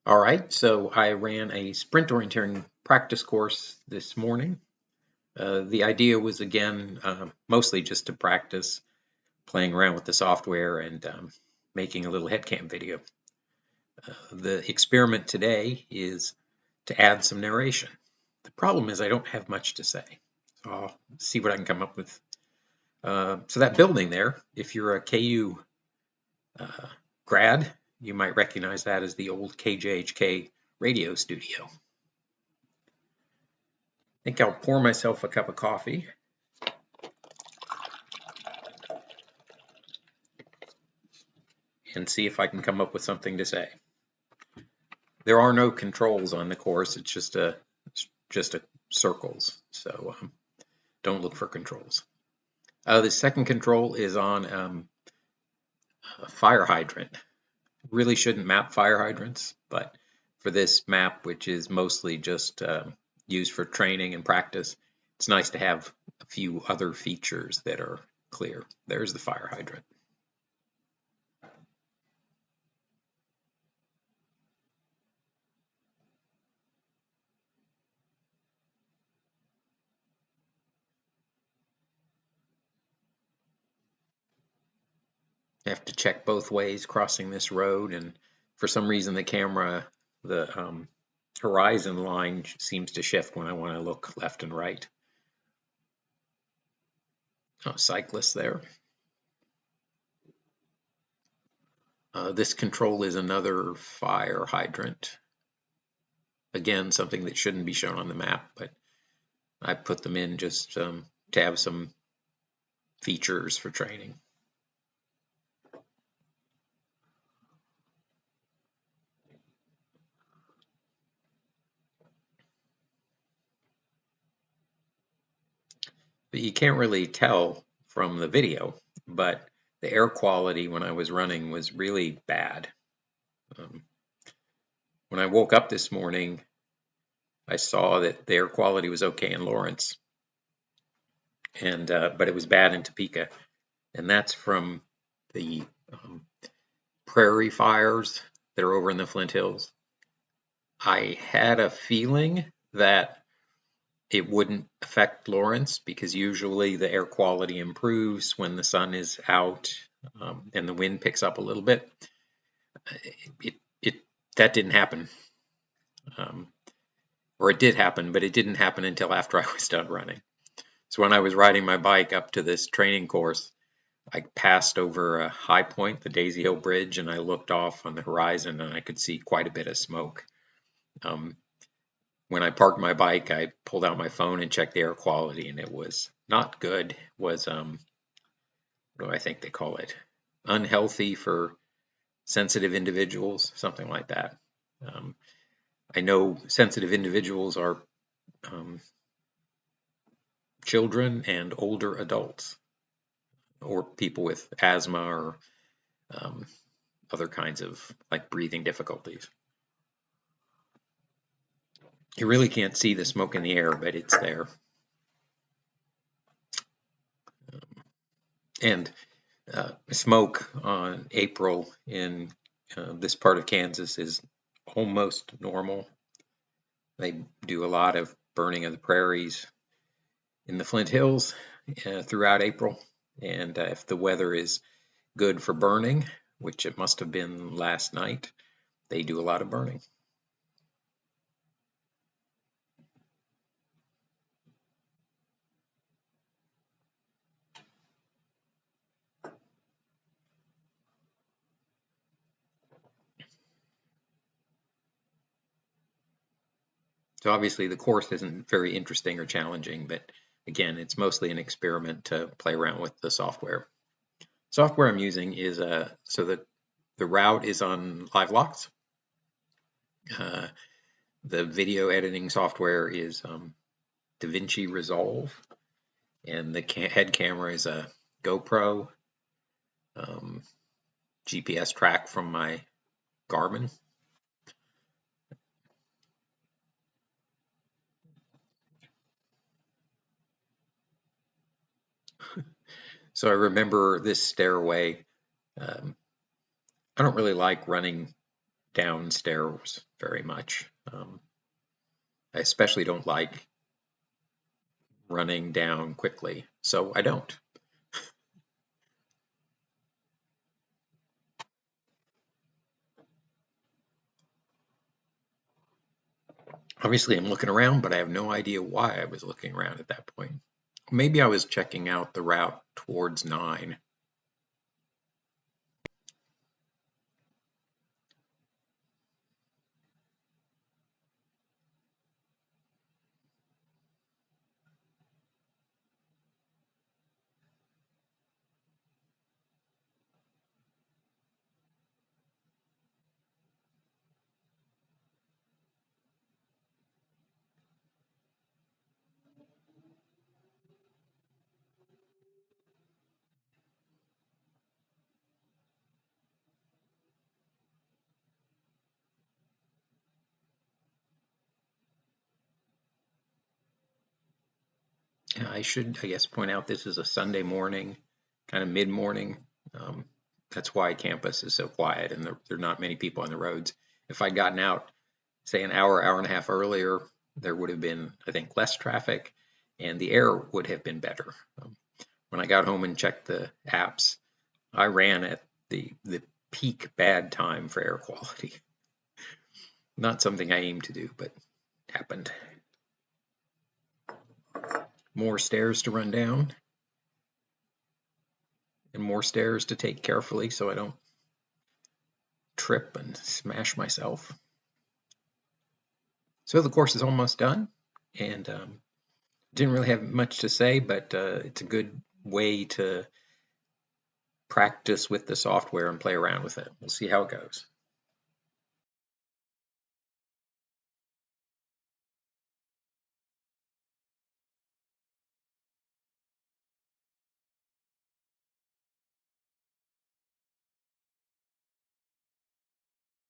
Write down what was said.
All right, so I ran a sprint orienteering practice course this morning. The idea was, again, mostly just to practice playing around with the software and making a little headcam video. The experiment today is to add some narration. The problem is I don't have much to say, so I'll see what I can come up with. So that building there, if you're a KU grad, you might recognize that as the old KJHK radio studio. I think I'll pour myself a cup of coffee. And see if I can come up with something to say. There are no controls on the course. It's just a circles. So don't look for controls. The second control is on a fire hydrant. Really shouldn't map fire hydrants, but for this map, which is mostly just used for training and practice, it's nice to have a few other features that are clear. There's the fire hydrant. I have to check both ways crossing this road, and for some reason the camera, the horizon line seems to shift when I want to look left and right. Oh, cyclist there. This control is another fire hydrant. Again, something that shouldn't be shown on the map, but I put them in just to have some features for training. But you can't really tell from the video, but the air quality when I was running was really bad. When I woke up this morning, I saw that the air quality was okay in Lawrence, and but it was bad in Topeka, and that's from the prairie fires that are over in the Flint Hills. I had a feeling that it wouldn't affect Lawrence because usually the air quality improves when the sun is out and the wind picks up a little bit. That didn't happen. Or it did happen, but it didn't happen until after I was done running. So when I was riding my bike up to this training course, I passed over a high point, the Daisy Hill Bridge, and I looked off on the horizon and I could see quite a bit of smoke. When I parked my bike, I pulled out my phone and checked the air quality, and it was not good. It was, what do I think they call it? Unhealthy for sensitive individuals, something like that. I know sensitive individuals are children and older adults, or people with asthma or other kinds of like breathing difficulties. You really can't see the smoke in the air, but it's there. And smoke on April in this part of Kansas is almost normal. They do a lot of burning of the prairies in the Flint Hills throughout April. And if the weather is good for burning, which it must have been last night, they do a lot of burning. So obviously the course isn't very interesting or challenging, but again, it's mostly an experiment to play around with the software. Software I'm using is so that the route is on LiveLox. The video editing software is DaVinci Resolve, and the head camera is a GoPro GPS track from my Garmin. So I remember this stairway. I don't really like running downstairs very much. I especially don't like running down quickly, so I don't. Obviously, I'm looking around, but I have no idea why I was looking around at that point. Maybe I was checking out the route towards 9. I should, I guess, point out this is a Sunday morning, kind of mid-morning. Um, that's why campus is so quiet and there are not many people on the roads. If I'd gotten out, say, an hour, hour and a half earlier, there would have been, I think, less traffic and the air would have been better. When I got home and checked the apps, I ran at the peak bad time for air quality. Not something I aimed to do, but happened. More stairs to run down and more stairs to take carefully so I don't trip and smash myself. So the course is almost done, and didn't really have much to say, but it's a good way to practice with the software and play around with it. We'll see how it goes.